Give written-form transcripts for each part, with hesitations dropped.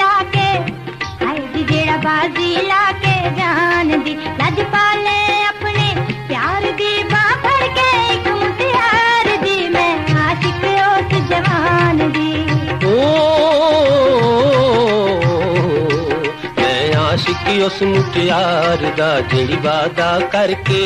लाके, हाय दी जेड़ा बाजी लाके जान दी लज पाले अपने प्यार दी बाह फड़ के एक मुटियार दी मैं आशिक उस जवान दी। मैं आशिक उस मुटियार दा जेड़ी वादा करके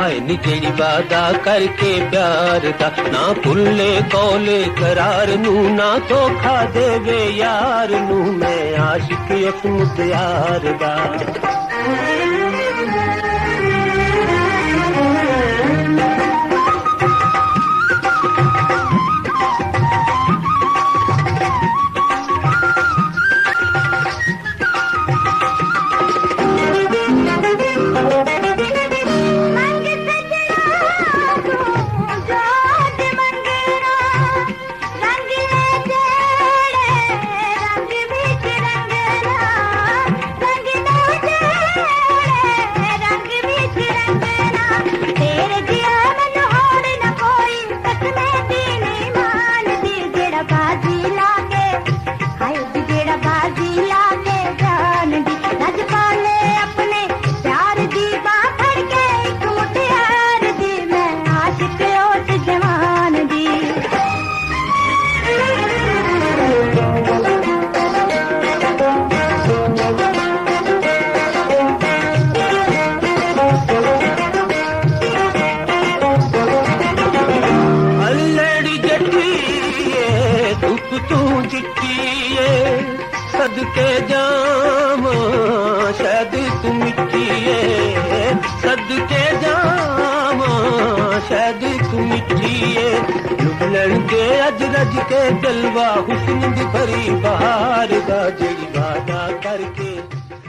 हाय नी जेड़ी वादा करके प्यार दा ना भुल्ले कौले करार नू ना धोखा देवे यार नू मैं आशिक उस मुटियार दा। सदके जामा शायद तू मिठिए, सदके जामा शायद तू मिठिए लुबलन के अज रज के जलवा हुस्न दी भरी बहार दा जेड़ी वादा करके